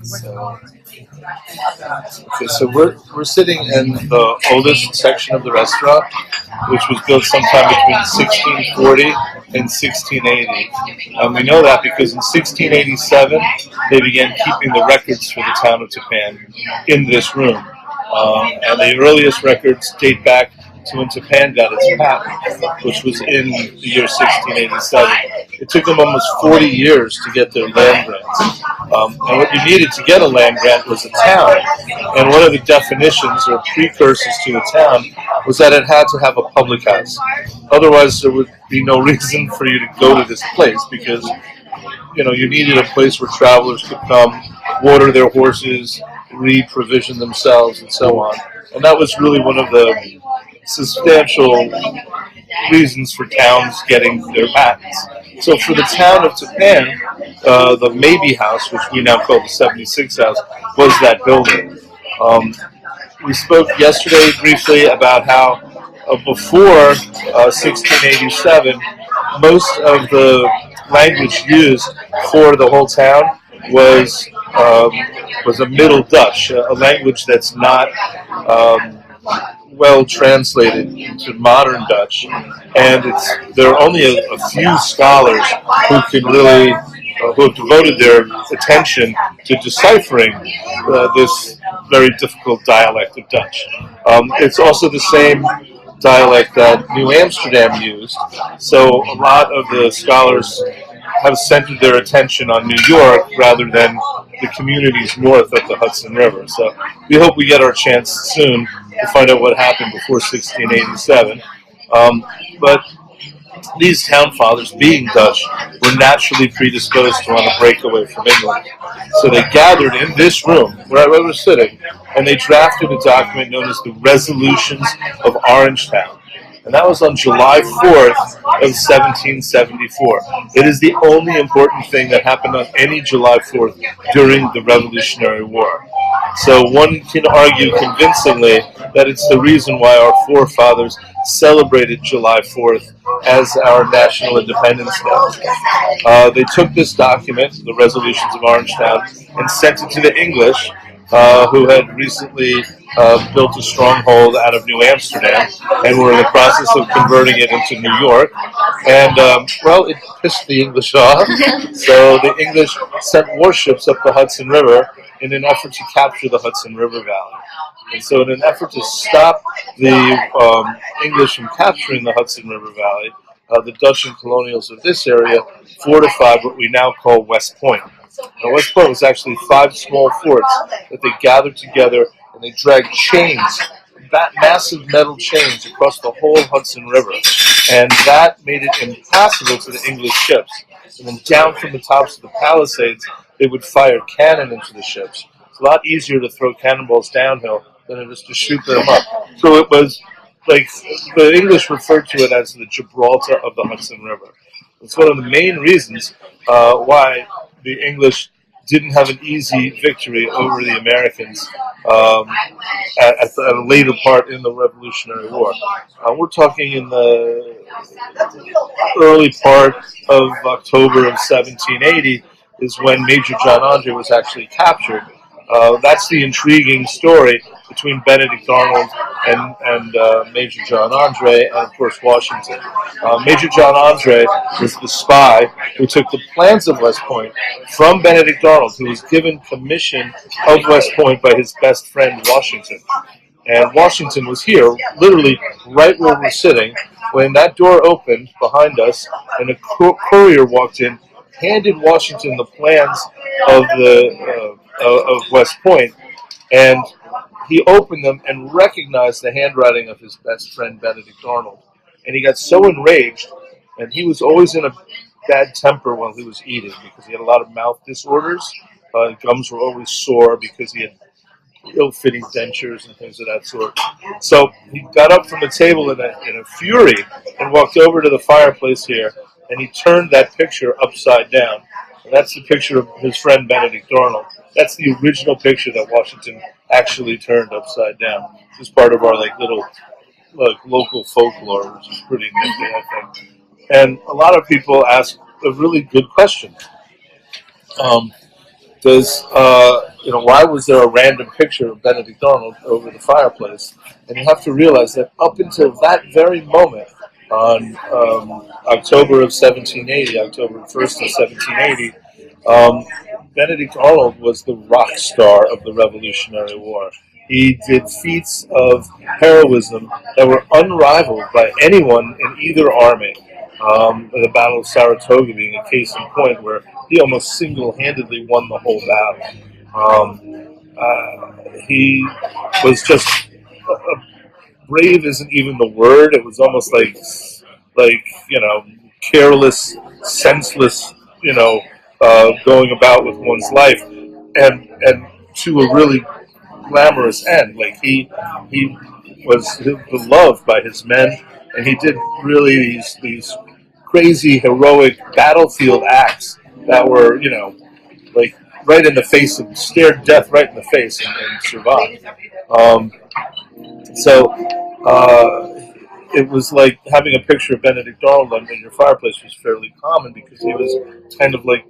So, okay, so we're sitting in the oldest section of the restaurant, which was built sometime between 1640 and 1680. We know that because in 1687 they began keeping the records for the town of Tapan in this room, and the earliest records date back to when Japan got its patent, which was in the year 1687. It took them almost 40 years to get their land grants. And what you needed to get a land grant was a town. And one of the definitions or precursors to a town was that it had to have a public house. Otherwise, there would be no reason for you to go to this place because you needed a place where travelers could come, water their horses, re-provision themselves, and so on. And that was really one of the substantial reasons for towns getting their patents. So for the town of Tapan, the Maybe House, which we now call the 76 House, was that building. We spoke yesterday briefly about how before 1687, most of the language used for the whole town was a Middle Dutch, a language that's not well translated into modern Dutch, and there are only a few scholars who can really who have devoted their attention to deciphering this very difficult dialect of Dutch. It's also the same dialect that New Amsterdam used, so a lot of the scholars have centered their attention on New York rather than the communities north of the Hudson River. So we hope we get our chance soon to find out what happened before 1687. But these town fathers, being Dutch, were naturally predisposed to want to break away from England. So they gathered in this room, where I was sitting, and they drafted a document known as the Resolutions of Orangetown. And that was on July 4th of 1774. It is the only important thing that happened on any July 4th during the Revolutionary War. So one can argue convincingly that it's the reason why our forefathers celebrated July 4th as our national independence day. They took this document, the Resolutions of Orangetown, and sent it to the English, who had recently built a stronghold out of New Amsterdam and were in the process of converting it into New York. And, it pissed the English off. So the English sent warships up the Hudson River in an effort to capture the Hudson River Valley. And so in an effort to stop the English from capturing the Hudson River Valley, the Dutch and colonials of this area fortified what we now call West Point. Now, West Point was actually 5 small forts that they gathered together and they dragged chains, massive metal chains across the whole Hudson River. And that made it impossible to the English ships. And then down from the tops of the palisades, they would fire cannon into the ships. It's a lot easier to throw cannonballs downhill than it is to shoot them up. So it was like the English referred to it as the Gibraltar of the Hudson River. It's one of the main reasons why the English didn't have an easy victory over the Americans at a later part in the Revolutionary War. We're talking in the early part of October of 1780 is when Major John Andre was actually captured. That's the intriguing story between Benedict Arnold and Major John Andre, and of course Washington. Major John Andre was the spy who took the plans of West Point from Benedict Arnold, who was given commission of West Point by his best friend Washington. And Washington was here, literally right where we're sitting, when that door opened behind us, and a courier walked in, handed Washington the plans of of West Point, and he opened them and recognized the handwriting of his best friend Benedict Arnold. And he got so enraged, and he was always in a bad temper while he was eating because he had a lot of mouth disorders. Gums were always sore because he had ill-fitting dentures and things of that sort. So he got up from the table in a fury and walked over to the fireplace here, and he turned that picture upside down. And that's the picture of his friend Benedict Arnold. That's the original picture that Washington actually turned upside down. This is part of our little local folklore, which is pretty nifty, I think. And a lot of people ask a really good question. Um, does why was there a random picture of Benedict Arnold over the fireplace? And you have to realize that up until that very moment, on October of 1780, October 1st of 1780, um, Benedict Arnold was the rock star of the Revolutionary War. He did feats of heroism that were unrivaled by anyone in either army. The Battle of Saratoga being a case in point, where he almost single-handedly won the whole battle. He was just brave isn't even the word. It was almost like careless, senseless, going about with one's life, and to a really glamorous end. Like he was beloved by his men, and he did really these crazy heroic battlefield acts that were like right in the face of stared death right in the face and survived. Um, so it was like having a picture of Benedict Arnold in your fireplace was fairly common because he was kind of like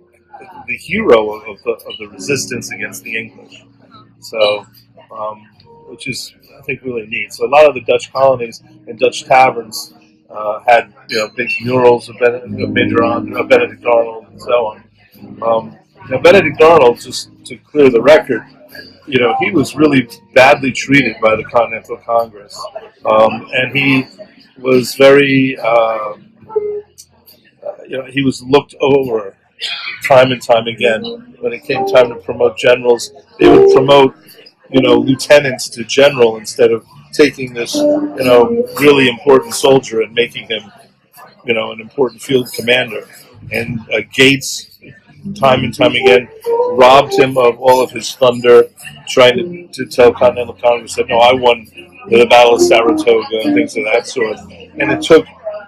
the hero of the resistance against the English. So, um, which is I think really neat. So a lot of the Dutch colonies and Dutch taverns had big murals of Benedict Arnold, and so on. Now Benedict Arnold, just to clear the record, he was really badly treated by the Continental Congress, and he was very, he was looked over time and time again. When it came time to promote generals, they would promote, lieutenants to general instead of taking this, really important soldier and making him, an important field commander. And Gates, time and time again, robbed him of all of his thunder, trying to tell Continental Congress that, no, I won the Battle of Saratoga and things of that sort. And it took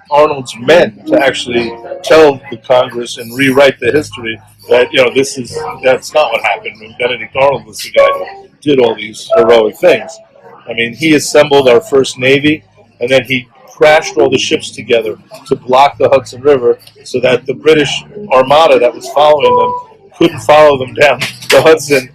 Arnold's men to actually tell the Congress and rewrite the history that, that's not what happened. And Benedict Arnold was the guy who did all these heroic things. I mean, he assembled our first Navy, and then he crashed all the ships together to block the Hudson River so that the British Armada that was following them couldn't follow them down the Hudson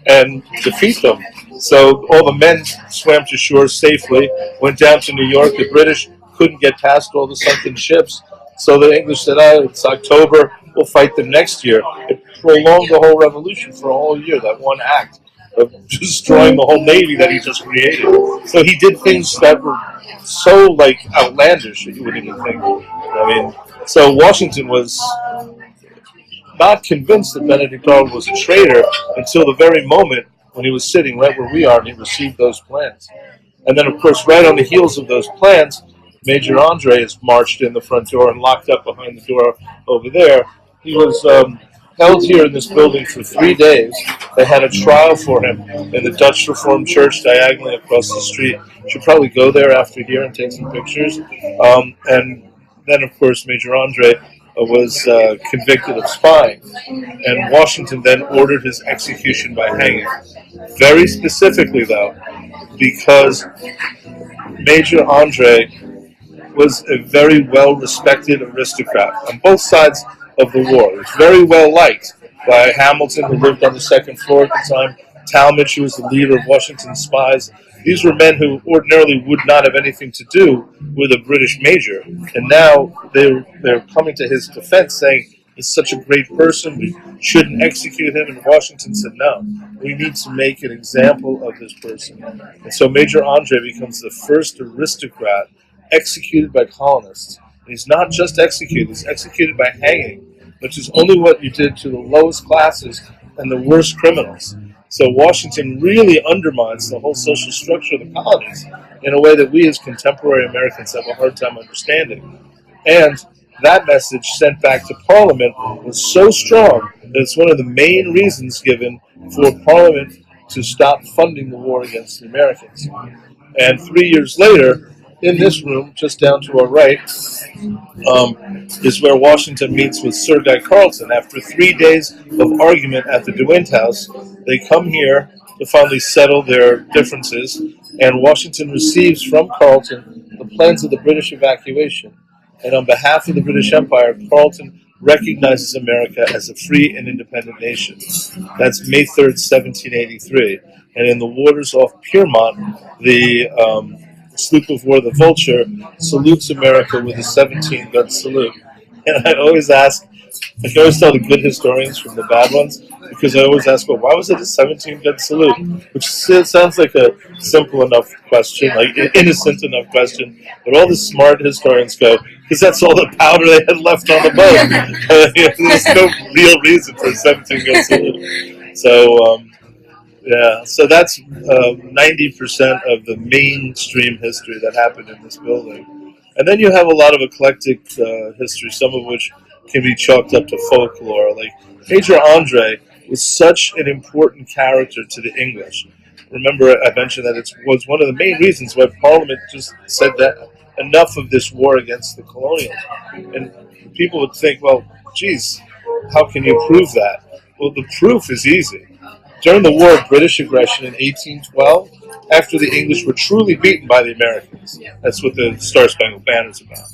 and defeat them. So all the men swam to shore safely, went down to New York. The British couldn't get past all the sunken ships. So the English said, it's October, we'll fight them next year. It prolonged the whole revolution for a whole year, that one act of destroying the whole navy that he just created. So he did things that were so outlandish that you wouldn't even think. I mean, so Washington was not convinced that Benedict Arnold was a traitor until the very moment when he was sitting right where we are and he received those plans. And then, of course, right on the heels of those plans, Major Andre is marched in the front door and locked up behind the door over there. He was held here in this building for 3 days. They had a trial for him in the Dutch Reformed Church diagonally across the street. You should probably go there after here and take some pictures. And then, of course, Major Andre was convicted of spying. And Washington then ordered his execution by hanging. Very specifically, though, because Major Andre was a very well-respected aristocrat on both sides of the war. He was very well liked by Hamilton, who lived on the second floor at the time, Talmadge, who was the leader of Washington's spies. These were men who ordinarily would not have anything to do with a British major. And now they're coming to his defense saying, he's such a great person, we shouldn't execute him. And Washington said, no, we need to make an example of this person. And so Major Andre becomes the first aristocrat executed by colonists. And he's not just executed, he's executed by hanging, which is only what you did to the lowest classes and the worst criminals. So Washington really undermines the whole social structure of the colonies in a way that we as contemporary Americans have a hard time understanding. And that message sent back to Parliament was so strong that it's one of the main reasons given for Parliament to stop funding the war against the Americans. And 3 years later, in this room, just down to our right, is where Washington meets with Sir Guy Carleton. After 3 days of argument at the DeWitt House, they come here to finally settle their differences, and Washington receives from Carleton the plans of the British evacuation. And on behalf of the British Empire, Carleton recognizes America as a free and independent nation. That's May 3rd, 1783. And in the waters off Piermont, the sloop of war, the Vulture, salutes America with a 17-gun salute. And I always ask, I can always tell the good historians from the bad ones, because I always ask, well, why was it a 17-gun salute? Which sounds like a simple enough question, like an innocent enough question, but all the smart historians go, because that's all the powder they had left on the boat. There's no real reason for a 17-gun salute. So, yeah, so that's 90% of the mainstream history that happened in this building. And then you have a lot of eclectic history, some of which can be chalked up to folklore. Like Major Andre was such an important character to the English. Remember, I mentioned that it was one of the main reasons why Parliament just said that enough of this war against the colonials. And people would think, well, geez, how can you prove that? Well, the proof is easy. During the War of British Aggression in 1812, after the English were truly beaten by the Americans, that's what the Star Spangled Banner is about.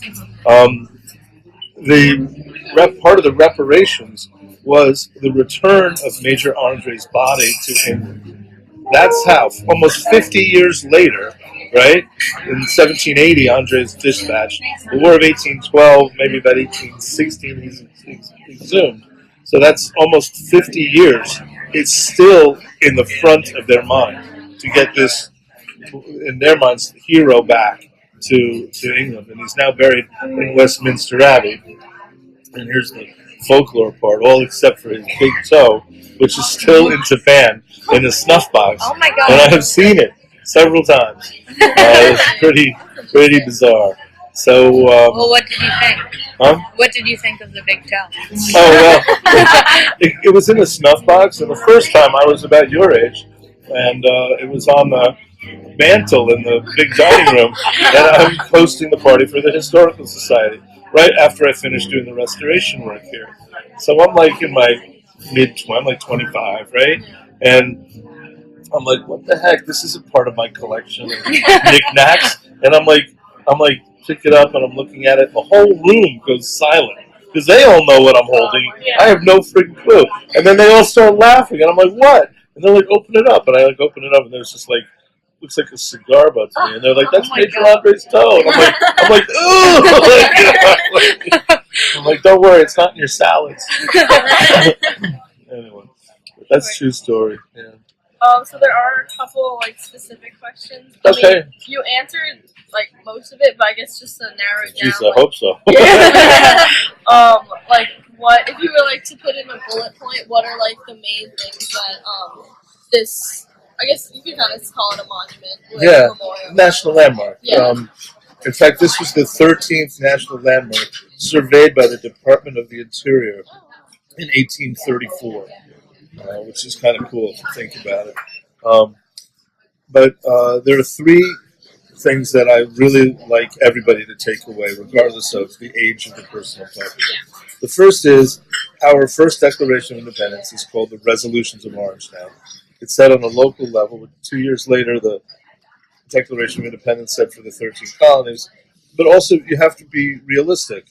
Part of the reparations was the return of Major Andre's body to England. That's how, almost 50 years later, right, in 1780, Andre is dispatched. The War of 1812, maybe about 1816, he's exhumed. So that's almost 50 years. It's still in the front of their mind to get this, in their minds, hero back to England. And he's now buried in Westminster Abbey. And here's the folklore part, all except for his big toe, which is still in Japan in a snuff box. Oh my God. And I have seen it several times. It's pretty bizarre. So, well, what did you think? Huh? What did you think of the big toe? Oh, well, it was in a snuff box, and the first time I was about your age, and it was on the mantle in the big dining room, and I'm hosting the party for the Historical Society, right after I finished doing the restoration work here. So I'm like in my I'm like 25, right? And I'm like, what the heck? This is a part of my collection of knickknacks. And I'm like, pick it up and I'm looking at it. The whole room goes silent because they all know what I'm holding. I have no freaking clue. And then they all start laughing, and I'm like, what? And they're like, open it up. And I like open it up, and there's just like, looks like a cigar butt to me. And they're like, that's Major Andre's toe. And I'm like, ooh. I'm like, don't worry, it's not in your salads. Anyway, that's a true story. Yeah. So there are a couple like specific questions. Okay. I mean, you answered like most of it, but I guess just to narrow it down. Jeez, I hope so. Like what if you were like to put in a bullet point? What are like the main things that this? I guess you could kind of call it a monument. Yeah, memorial. national landmark. Yeah. In fact, this was the 13th national landmark surveyed by the Department of the Interior in 1834, which is kind of cool if you think about it. But there are three things that I really like everybody to take away, regardless of the age of the person I'm talking about. The first is our first Declaration of Independence is called the Resolutions of Orangetown. It's set on a local level. 2 years later, the Declaration of Independence said for the 13 colonies. But also, you have to be realistic.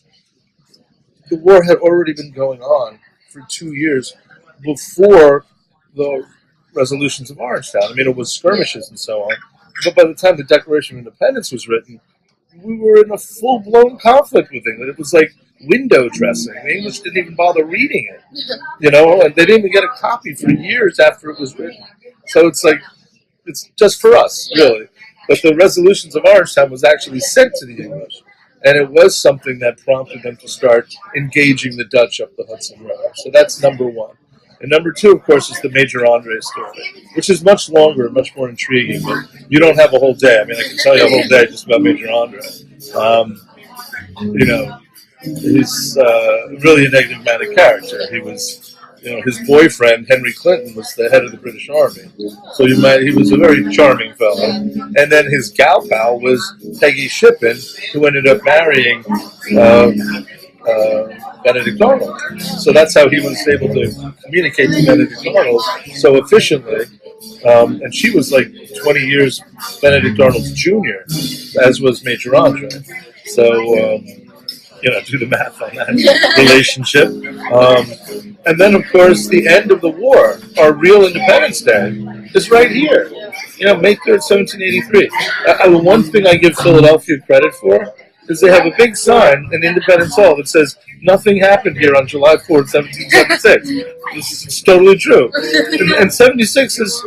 The war had already been going on for 2 years before the Resolutions of Orangetown. I mean, it was skirmishes and so on. But by the time the Declaration of Independence was written, we were in a full-blown conflict with England. It was like window dressing. The English didn't even bother reading it, and they didn't even get a copy for years after it was written. So it's like, it's just for us, really. But the Resolutions of Orangetown was actually sent to the English, and it was something that prompted them to start engaging the Dutch up the Hudson River. So that's number one. And number two, of course, is the Major Andre story, which is much longer and much more intriguing. But you don't have a whole day. I mean, I can tell you a whole day just about Major Andre. He's really an enigmatic character. He was, his boyfriend, Henry Clinton, was the head of the British Army. So he was a very charming fellow. And then his gal pal was Peggy Shippen, who ended up marrying Benedict Arnold. So that's how he was able to communicate to Benedict Arnold so efficiently. And she was like 20 years Benedict Arnold's junior, as was Major Andre. So do the math on that relationship. And then, of course, the end of the war, our real Independence Day, is right here. May 3rd, 1783. The one thing I give Philadelphia credit for is they have a big sign in Independence Hall that says, "Nothing happened here on July 4th, 1776." This is totally true. And 76 is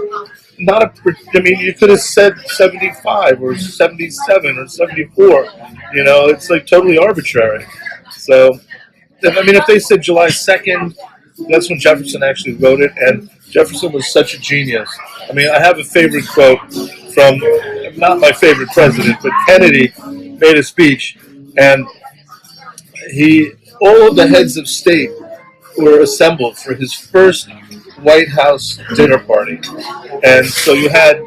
not you could have said 75 or 77 or 74. It's like totally arbitrary. So, if they said July 2nd, that's when Jefferson actually wrote it, and Jefferson was such a genius. I have a favorite quote from, not my favorite president, but Kennedy made a speech, and all of the heads of state were assembled for his first White House dinner party. And so you had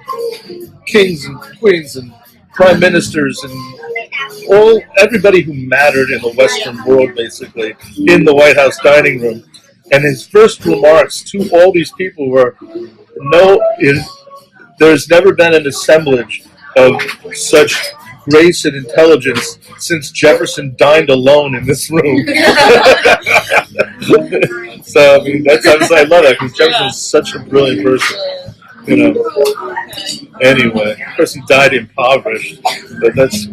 kings and queens and prime ministers and everybody who mattered in the Western world, basically, in the White House dining room. And his first remarks to all these people were, there's never been an assemblage of such grace and intelligence since Jefferson dined alone in this room. So, I love that, because Jefferson's such a brilliant person. Anyway, of course he died impoverished, but that's,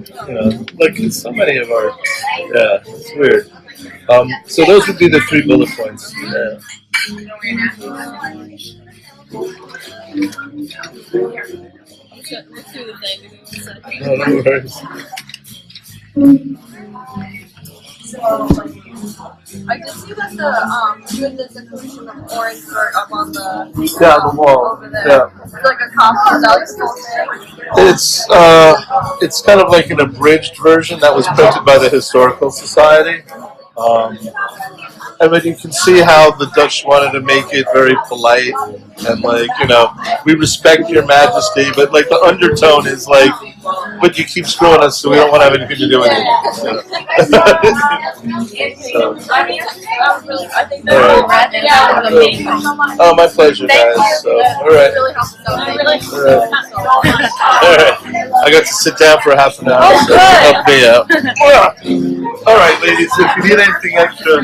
like in so many of our, it's weird. So those would be the 3 bullet points. Yeah. No, no worries. I did see that doing the Declaration of Orangeburg up on the the wall. over there. Yeah. It's like a copy of that whole thing. It's kind of like an abridged version that was printed by the Historical Society. You can see how the Dutch wanted to make it very polite and we respect your majesty, but the undertone is but you keep screwing us, so we don't want to have anything to do with it. I think they're Oh, my pleasure, guys. So, all right. I got to sit down for half an hour, so help me out. All right, ladies, if you need anything extra.